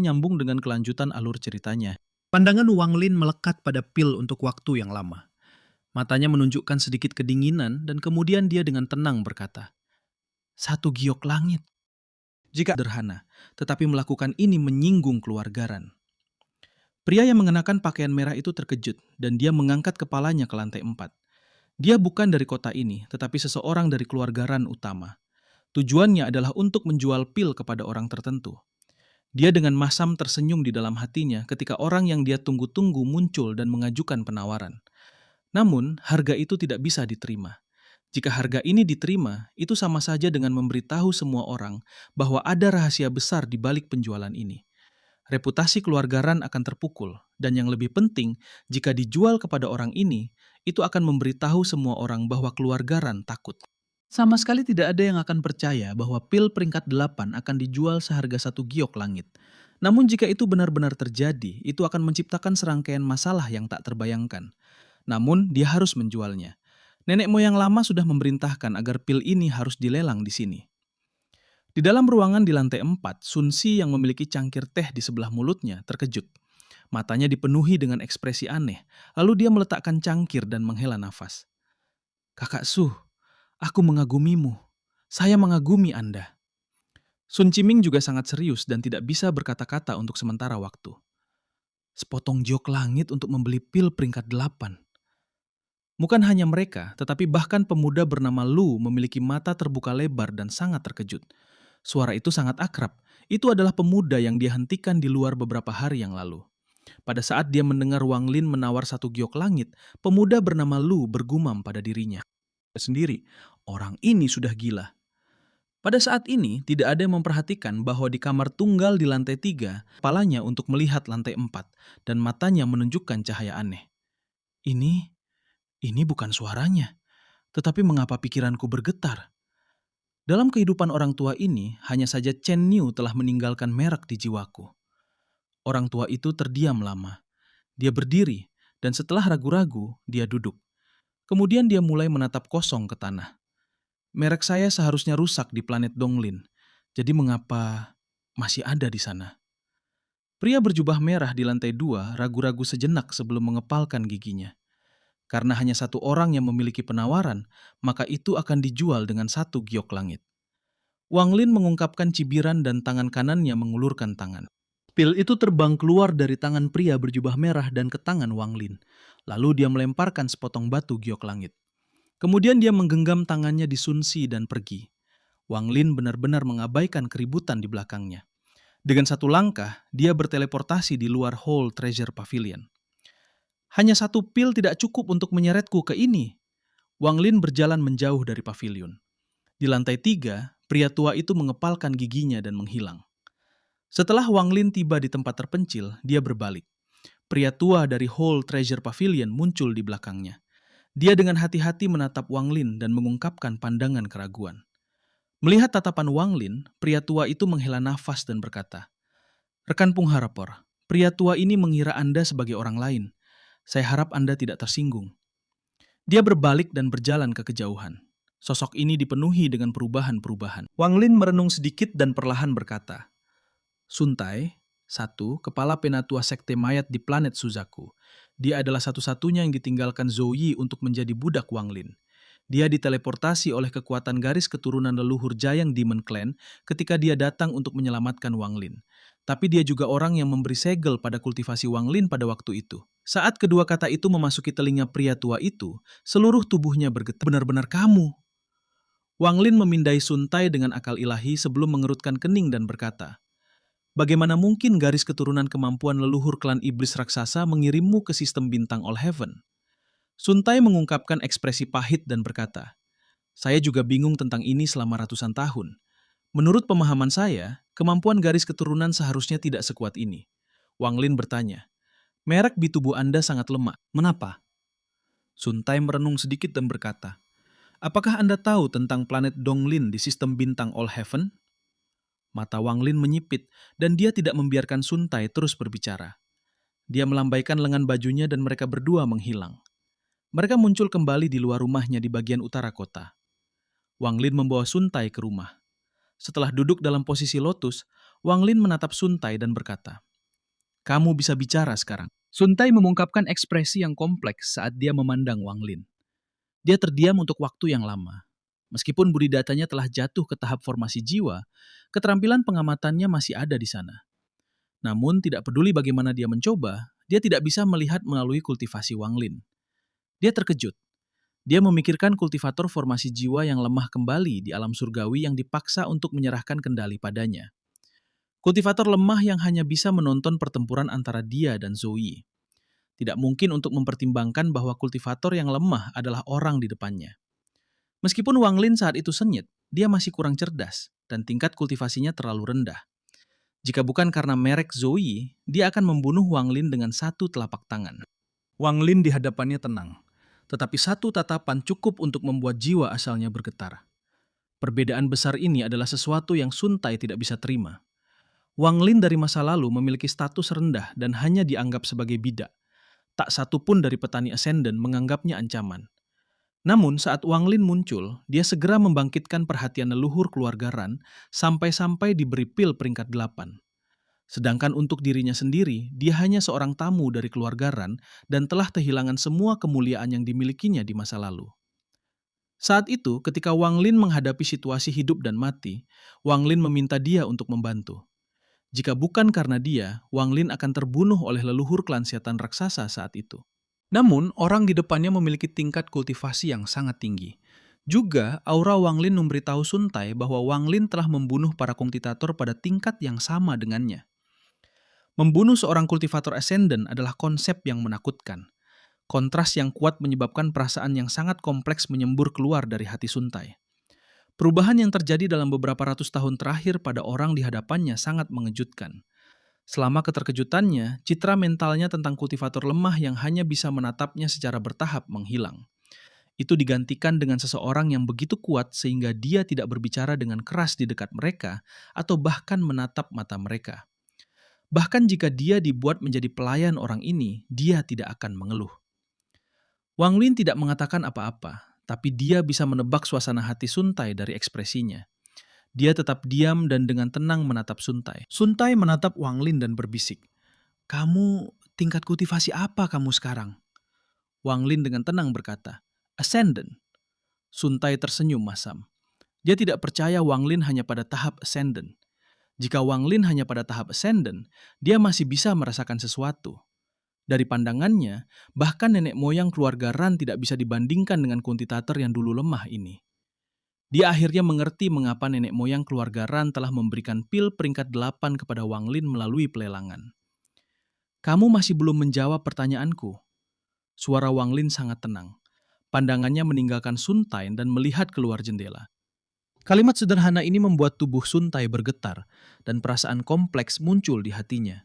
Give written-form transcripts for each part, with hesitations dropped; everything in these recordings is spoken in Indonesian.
Nyambung dengan kelanjutan alur ceritanya. Pandangan Wang Lin melekat pada pil untuk waktu yang lama. Matanya menunjukkan sedikit kedinginan dan kemudian dia dengan tenang berkata, "Satu giok langit." Jika sederhana, tetapi melakukan ini menyinggung keluargaran. Pria yang mengenakan pakaian merah itu terkejut dan dia mengangkat kepalanya ke lantai 4. Dia bukan dari kota ini, tetapi seseorang dari keluargaran utama. Tujuannya adalah untuk menjual pil kepada orang tertentu. Dia dengan masam tersenyum di dalam hatinya ketika orang yang dia tunggu-tunggu muncul dan mengajukan penawaran. Namun, harga itu tidak bisa diterima. Jika harga ini diterima, itu sama saja dengan memberitahu semua orang bahwa ada rahasia besar di balik penjualan ini. Reputasi keluargaran akan terpukul, dan yang lebih penting, jika dijual kepada orang ini, itu akan memberitahu semua orang bahwa keluargaran takut. Sama sekali tidak ada yang akan percaya bahwa pil peringkat 8 akan dijual seharga 1 giok langit. Namun jika itu benar-benar terjadi, itu akan menciptakan serangkaian masalah yang tak terbayangkan. Namun dia harus menjualnya. Nenek moyang lama sudah memerintahkan agar pil ini harus dilelang di sini. Di dalam ruangan di lantai 4, Sun Si yang memiliki cangkir teh di sebelah mulutnya terkejut. Matanya dipenuhi dengan ekspresi aneh, lalu dia meletakkan cangkir dan menghela nafas. "Kakak Su, aku mengagumimu. Saya mengagumi Anda." Sun Chiming juga sangat serius dan tidak bisa berkata-kata untuk sementara waktu. Sepotong giok langit untuk membeli pil peringkat 8. Bukan hanya mereka, tetapi bahkan pemuda bernama Lu memiliki mata terbuka lebar dan sangat terkejut. Suara itu sangat akrab. Itu adalah pemuda yang dia hentikan di luar beberapa hari yang lalu. Pada saat dia mendengar Wang Lin menawar 1 giok langit, pemuda bernama Lu bergumam pada dirinya sendiri, orang ini sudah gila. Pada saat ini, tidak ada yang memperhatikan bahwa di kamar tunggal di lantai 3, kepalanya untuk melihat lantai 4, dan matanya menunjukkan cahaya aneh. Ini bukan suaranya, tetapi mengapa pikiranku bergetar? Dalam kehidupan orang tua ini, hanya saja Chen Niu telah meninggalkan merek di jiwaku. Orang tua itu terdiam lama. Dia berdiri, dan setelah ragu-ragu, dia duduk. Kemudian dia mulai menatap kosong ke tanah. Merek saya seharusnya rusak di planet Donglin, jadi mengapa masih ada di sana? Pria berjubah merah di lantai 2 ragu-ragu sejenak sebelum mengepalkan giginya. Karena hanya satu orang yang memiliki penawaran, maka itu akan dijual dengan 1 giok langit. Wang Lin mengungkapkan cibiran dan tangan kanannya mengulurkan tangan. Pil itu terbang keluar dari tangan pria berjubah merah dan ke tangan Wang Lin. Lalu dia melemparkan sepotong batu giok langit. Kemudian dia menggenggam tangannya di Sun Si dan pergi. Wang Lin benar-benar mengabaikan keributan di belakangnya. Dengan satu langkah, dia berteleportasi di luar Hall Treasure Pavilion. Hanya 1 pil tidak cukup untuk menyeretku ke ini. Wang Lin berjalan menjauh dari pavilion. Di lantai 3, pria tua itu mengepalkan giginya dan menghilang. Setelah Wang Lin tiba di tempat terpencil, dia berbalik. Pria tua dari Hall Treasure Pavilion muncul di belakangnya. Dia dengan hati-hati menatap Wang Lin dan mengungkapkan pandangan keraguan. Melihat tatapan Wang Lin, pria tua itu menghela nafas dan berkata, "Rekan Pungharapor, pria tua ini mengira Anda sebagai orang lain. Saya harap Anda tidak tersinggung." Dia berbalik dan berjalan ke kejauhan. Sosok ini dipenuhi dengan perubahan-perubahan. Wang Lin merenung sedikit dan perlahan berkata, "Sun Tai, kepala penatua sekte mayat di planet Suzaku. Dia adalah satu-satunya yang ditinggalkan Zhou Yi untuk menjadi budak Wang Lin. Dia diteleportasi oleh kekuatan garis keturunan leluhur Jiang Demon Clan ketika dia datang untuk menyelamatkan Wang Lin. Tapi dia juga orang yang memberi segel pada kultivasi Wang Lin pada waktu itu. Saat kedua kata itu memasuki telinga pria tua itu, seluruh tubuhnya bergetar. Benar-benar kamu." Wang Lin memindai Sun Tai dengan akal ilahi sebelum mengerutkan kening dan berkata, "Bagaimana mungkin garis keturunan kemampuan leluhur klan iblis raksasa mengirimmu ke sistem bintang All Heaven?" Sun Tai mengungkapkan ekspresi pahit dan berkata, "Saya juga bingung tentang ini selama ratusan tahun. Menurut pemahaman saya, kemampuan garis keturunan seharusnya tidak sekuat ini." Wang Lin bertanya, "Merek di tubuh Anda sangat lemah. Mengapa?" Sun Tai merenung sedikit dan berkata, "Apakah Anda tahu tentang planet Donglin di sistem bintang All Heaven?" Mata Wang Lin menyipit dan dia tidak membiarkan Sun Tai terus berbicara. Dia melambaikan lengan bajunya dan mereka berdua menghilang. Mereka muncul kembali di luar rumahnya di bagian utara kota. Wang Lin membawa Sun Tai ke rumah. Setelah duduk dalam posisi lotus, Wang Lin menatap Sun Tai dan berkata, "Kamu bisa bicara sekarang." Sun Tai mengungkapkan ekspresi yang kompleks saat dia memandang Wang Lin. Dia terdiam untuk waktu yang lama. Meskipun budi datanya telah jatuh ke tahap formasi jiwa, keterampilan pengamatannya masih ada di sana. Namun tidak peduli bagaimana dia mencoba, dia tidak bisa melihat melalui kultivasi Wang Lin. Dia terkejut. Dia memikirkan kultivator formasi jiwa yang lemah kembali di alam surgawi yang dipaksa untuk menyerahkan kendali padanya. Kultivator lemah yang hanya bisa menonton pertempuran antara dia dan Zoe. Tidak mungkin untuk mempertimbangkan bahwa kultivator yang lemah adalah orang di depannya. Meskipun Wang Lin saat itu sengit, dia masih kurang cerdas dan tingkat kultivasinya terlalu rendah. Jika bukan karena merek Zoe, dia akan membunuh Wang Lin dengan satu telapak tangan. Wang Lin di hadapannya tenang, tetapi satu tatapan cukup untuk membuat jiwa asalnya bergetar. Perbedaan besar ini adalah sesuatu yang Sun Tai tidak bisa terima. Wang Lin dari masa lalu memiliki status rendah dan hanya dianggap sebagai bidak. Tak satu pun dari petani Ascendant menganggapnya ancaman. Namun saat Wang Lin muncul, dia segera membangkitkan perhatian leluhur keluarga Ran sampai-sampai diberi pil peringkat 8. Sedangkan untuk dirinya sendiri, dia hanya seorang tamu dari keluarga Ran dan telah kehilangan semua kemuliaan yang dimilikinya di masa lalu. Saat itu, ketika Wang Lin menghadapi situasi hidup dan mati, Wang Lin meminta dia untuk membantu. Jika bukan karena dia, Wang Lin akan terbunuh oleh leluhur klan setan raksasa saat itu. Namun, orang di depannya memiliki tingkat kultivasi yang sangat tinggi. Juga, aura Wang Lin memberitahu Sun Tai bahwa Wang Lin telah membunuh para kultivator pada tingkat yang sama dengannya. Membunuh seorang kultivator Ascendant adalah konsep yang menakutkan. Kontras yang kuat menyebabkan perasaan yang sangat kompleks menyembur keluar dari hati Sun Tai. Perubahan yang terjadi dalam beberapa ratus tahun terakhir pada orang di hadapannya sangat mengejutkan. Selama keterkejutannya, citra mentalnya tentang kultivator lemah yang hanya bisa menatapnya secara bertahap menghilang. Itu digantikan dengan seseorang yang begitu kuat sehingga dia tidak berbicara dengan keras di dekat mereka atau bahkan menatap mata mereka. Bahkan jika dia dibuat menjadi pelayan orang ini, dia tidak akan mengeluh. Wang Lin tidak mengatakan apa-apa, tapi dia bisa menebak suasana hati Sun Tai dari ekspresinya. Dia tetap diam dan dengan tenang menatap Sun Tai. Sun Tai menatap Wang Lin dan berbisik, "Kamu, tingkat kultivasi apa kamu sekarang?" Wang Lin dengan tenang berkata, "Ascendant." Sun Tai tersenyum masam. Dia tidak percaya Wang Lin hanya pada tahap Ascendant. Jika Wang Lin hanya pada tahap Ascendant, dia masih bisa merasakan sesuatu. Dari pandangannya, bahkan nenek moyang keluarga Ran tidak bisa dibandingkan dengan kuntitator yang dulu lemah ini. Dia akhirnya mengerti mengapa nenek moyang keluarga Ran telah memberikan pil peringkat 8 kepada Wang Lin melalui pelelangan. "Kamu masih belum menjawab pertanyaanku." Suara Wang Lin sangat tenang. Pandangannya meninggalkan Sun Tai dan melihat keluar jendela. Kalimat sederhana ini membuat tubuh Sun Tai bergetar dan perasaan kompleks muncul di hatinya.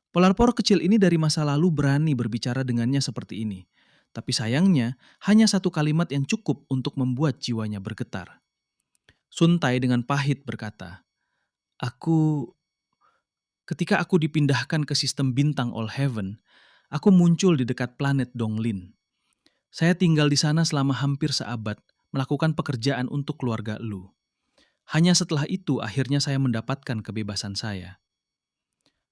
Pelapor kecil ini dari masa lalu berani berbicara dengannya seperti ini. Tapi sayangnya, hanya satu kalimat yang cukup untuk membuat jiwanya bergetar. Sun Tai dengan pahit berkata, Ketika aku dipindahkan ke sistem bintang All Heaven, aku muncul di dekat planet Donglin. Saya tinggal di sana selama hampir seabad, melakukan pekerjaan untuk keluarga Lu. Hanya setelah itu akhirnya saya mendapatkan kebebasan saya.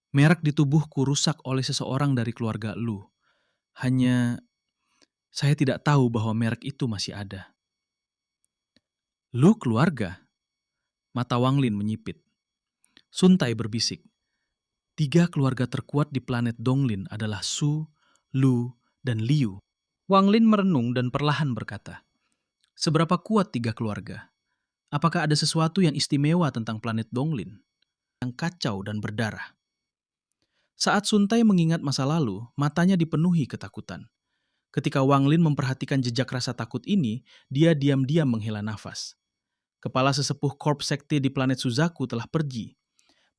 Merek di tubuhku rusak oleh seseorang dari keluarga Lu. Hanya saya tidak tahu bahwa merek itu masih ada. "Lu keluarga?" Mata Wang Lin menyipit. Sun Tai berbisik, "3 keluarga terkuat di planet Donglin adalah Su, Lu, dan Liu." Wang Lin merenung dan perlahan berkata, "Seberapa kuat 3 keluarga? Apakah ada sesuatu yang istimewa tentang planet Donglin? Yang kacau dan berdarah." Saat Sun Tai mengingat masa lalu, matanya dipenuhi ketakutan. Ketika Wang Lin memperhatikan jejak rasa takut ini, dia diam-diam menghela nafas. Kepala sesepuh korps sekte di planet Suzaku telah pergi.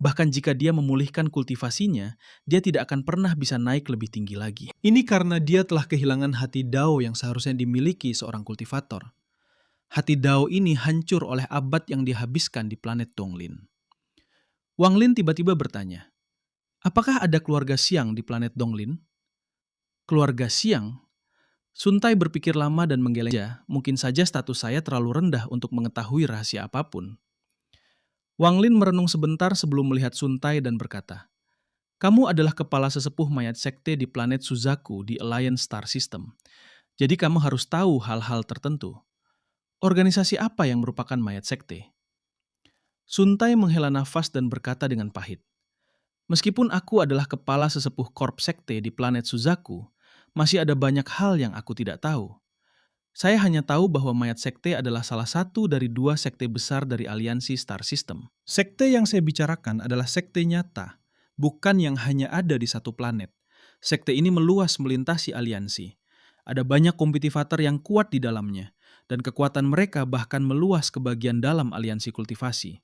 Bahkan jika dia memulihkan kultivasinya, dia tidak akan pernah bisa naik lebih tinggi lagi. Ini karena dia telah kehilangan hati Dao yang seharusnya dimiliki seorang kultivator. Hati Dao ini hancur oleh abad yang dihabiskan di planet Donglin. Wang Lin tiba-tiba bertanya, "Apakah ada keluarga Siang di planet Donglin?" "Keluarga Siang?" Sun Tai berpikir lama dan menggeleng. Mungkin saja status saya terlalu rendah untuk mengetahui rahasia apapun. Wang Lin merenung sebentar sebelum melihat Sun Tai dan berkata, "Kamu adalah kepala sesepuh mayat sekte di planet Suzaku di Alliance Star System. Jadi kamu harus tahu hal-hal tertentu. Organisasi apa yang merupakan mayat sekte?" Sun Tai menghela nafas dan berkata dengan pahit, "Meskipun aku adalah kepala sesepuh korp sekte di planet Suzaku, masih ada banyak hal yang aku tidak tahu. Saya hanya tahu bahwa mayat sekte adalah salah satu dari dua sekte besar dari aliansi Star System. Sekte yang saya bicarakan adalah sekte nyata, bukan yang hanya ada di satu planet. Sekte ini meluas melintasi aliansi. Ada banyak kompetitor yang kuat di dalamnya, dan kekuatan mereka bahkan meluas ke bagian dalam aliansi kultivasi.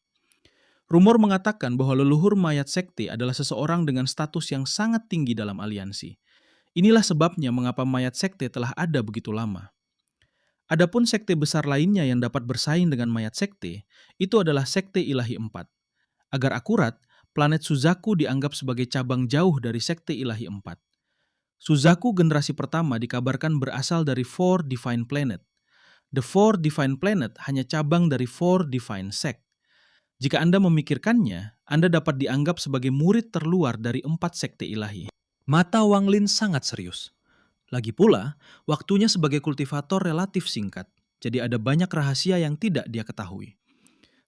Rumor mengatakan bahwa leluhur mayat sekte adalah seseorang dengan status yang sangat tinggi dalam aliansi. Inilah sebabnya mengapa mayat sekte telah ada begitu lama. Adapun sekte besar lainnya yang dapat bersaing dengan mayat sekte, itu adalah sekte Ilahi 4. Agar akurat, planet Suzaku dianggap sebagai cabang jauh dari sekte Ilahi 4. Suzaku generasi pertama dikabarkan berasal dari Four Divine Planet. The Four Divine Planet hanya cabang dari Four Divine Sect. Jika Anda memikirkannya, Anda dapat dianggap sebagai murid terluar dari 4 sekte ilahi. Mata Wang Lin sangat serius. Lagi pula, waktunya sebagai kultivator relatif singkat, jadi ada banyak rahasia yang tidak dia ketahui.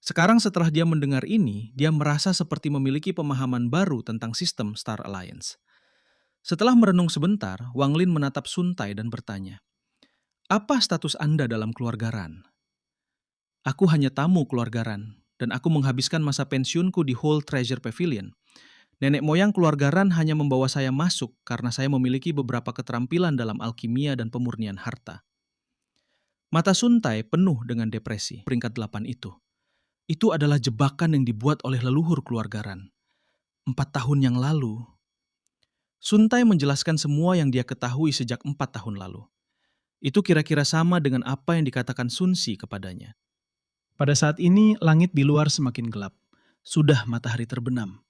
Sekarang setelah dia mendengar ini, dia merasa seperti memiliki pemahaman baru tentang sistem Star Alliance. Setelah merenung sebentar, Wang Lin menatap Sun Tai dan bertanya, "Apa status Anda dalam keluarga Ran?" "Aku hanya tamu keluarga Ran, dan aku menghabiskan masa pensiunku di Whole Treasure Pavilion. Nenek moyang keluarga Ran hanya membawa saya masuk karena saya memiliki beberapa keterampilan dalam alkimia dan pemurnian harta." Mata Sun Tai penuh dengan depresi. Peringkat 8 itu. Itu adalah jebakan yang dibuat oleh leluhur keluarga Ran. 4 tahun yang lalu. Sun Tai menjelaskan semua yang dia ketahui sejak 4 tahun lalu. Itu kira-kira sama dengan apa yang dikatakan Sun Si kepadanya. Pada saat ini, langit di luar semakin gelap. Sudah matahari terbenam.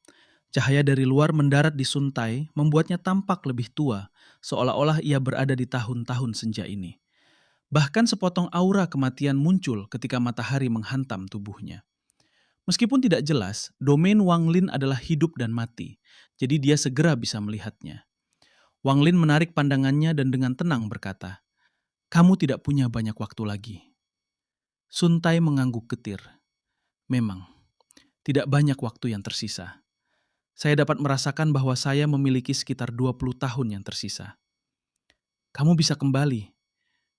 Cahaya dari luar mendarat di Sun Tai membuatnya tampak lebih tua, seolah-olah ia berada di tahun-tahun senja ini. Bahkan sepotong aura kematian muncul ketika matahari menghantam tubuhnya. Meskipun tidak jelas, domain Wang Lin adalah hidup dan mati, jadi dia segera bisa melihatnya. Wang Lin menarik pandangannya dan dengan tenang berkata, "Kamu tidak punya banyak waktu lagi." Sun Tai mengangguk getir. "Memang, tidak banyak waktu yang tersisa. Saya dapat merasakan bahwa saya memiliki sekitar 20 tahun yang tersisa." "Kamu bisa kembali.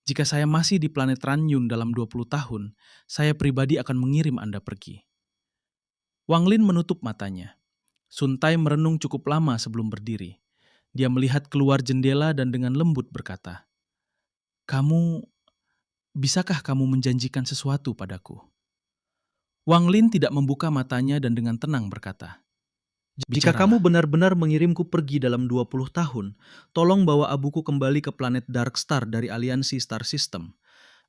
Jika saya masih di planet Ranyun dalam 20 tahun, saya pribadi akan mengirim Anda pergi." Wang Lin menutup matanya. Sun Tai merenung cukup lama sebelum berdiri. Dia melihat keluar jendela dan dengan lembut berkata, Bisakah kamu menjanjikan sesuatu padaku?" Wang Lin tidak membuka matanya dan dengan tenang berkata, "Jika kamu benar-benar mengirimku pergi dalam 20 tahun, tolong bawa abuku kembali ke planet Dark Star dari aliansi Star System.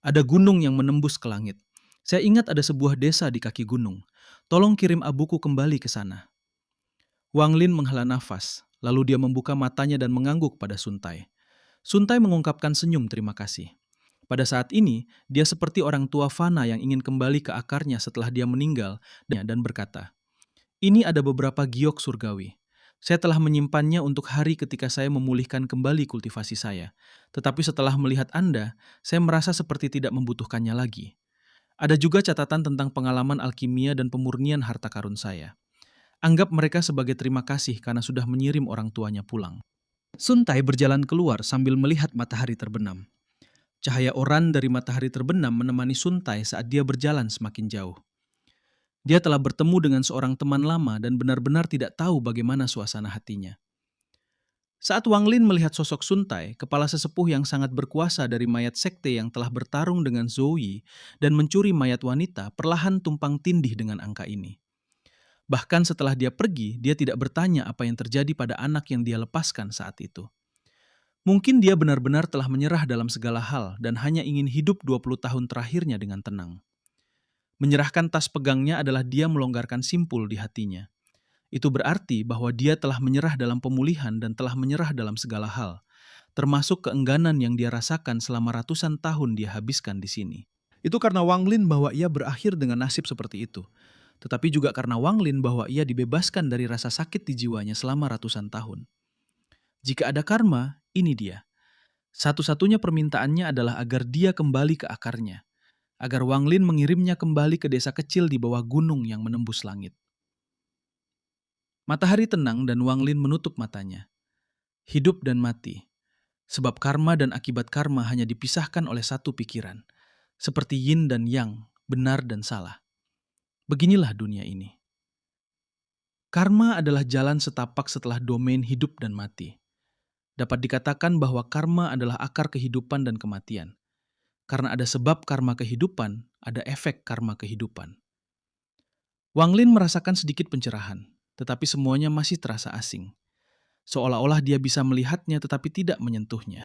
Ada gunung yang menembus ke langit. Saya ingat ada sebuah desa di kaki gunung. Tolong kirim abuku kembali ke sana." Wang Lin menghela nafas, lalu dia membuka matanya dan mengangguk pada Sun Tai. Sun Tai mengungkapkan senyum terima kasih. Pada saat ini, dia seperti orang tua fana yang ingin kembali ke akarnya setelah dia meninggal dan berkata, "Ini ada beberapa giok surgawi. Saya telah menyimpannya untuk hari ketika saya memulihkan kembali kultivasi saya. Tetapi setelah melihat Anda, saya merasa seperti tidak membutuhkannya lagi. Ada juga catatan tentang pengalaman alkimia dan pemurnian harta karun saya. Anggap mereka sebagai terima kasih karena sudah menyirim orang tuanya pulang." Sun Tai berjalan keluar sambil melihat matahari terbenam. Cahaya oran dari matahari terbenam menemani Sun Tai saat dia berjalan semakin jauh. Dia telah bertemu dengan seorang teman lama dan benar-benar tidak tahu bagaimana suasana hatinya. Saat Wang Lin melihat sosok Sun Tai, kepala sesepuh yang sangat berkuasa dari mayat sekte yang telah bertarung dengan Zoe dan mencuri mayat wanita, perlahan tumpang tindih dengan angka ini. Bahkan setelah dia pergi, dia tidak bertanya apa yang terjadi pada anak yang dia lepaskan saat itu. Mungkin dia benar-benar telah menyerah dalam segala hal dan hanya ingin hidup 20 tahun terakhirnya dengan tenang. Menyerahkan tas pegangnya adalah dia melonggarkan simpul di hatinya. Itu berarti bahwa dia telah menyerah dalam pemulihan dan telah menyerah dalam segala hal, termasuk keengganan yang dia rasakan selama ratusan tahun dia habiskan di sini. Itu karena Wang Lin bahwa ia berakhir dengan nasib seperti itu. tetapi juga karena Wang Lin bahwa ia dibebaskan dari rasa sakit di jiwanya selama ratusan tahun. Jika ada karma, ini dia. Satu-satunya permintaannya adalah agar dia kembali ke akarnya, agar Wang Lin mengirimnya kembali ke desa kecil di bawah gunung yang menembus langit. Matahari tenang dan Wang Lin menutup matanya. Hidup dan mati. Sebab karma dan akibat karma hanya dipisahkan oleh satu pikiran. Seperti yin dan yang, benar dan salah. Beginilah dunia ini. Karma adalah jalan setapak setelah domain hidup dan mati. Dapat dikatakan bahwa karma adalah akar kehidupan dan kematian. Karena ada sebab karma kehidupan, ada efek karma kehidupan. Wang Lin merasakan sedikit pencerahan, tetapi semuanya masih terasa asing. Seolah-olah dia bisa melihatnya tetapi tidak menyentuhnya.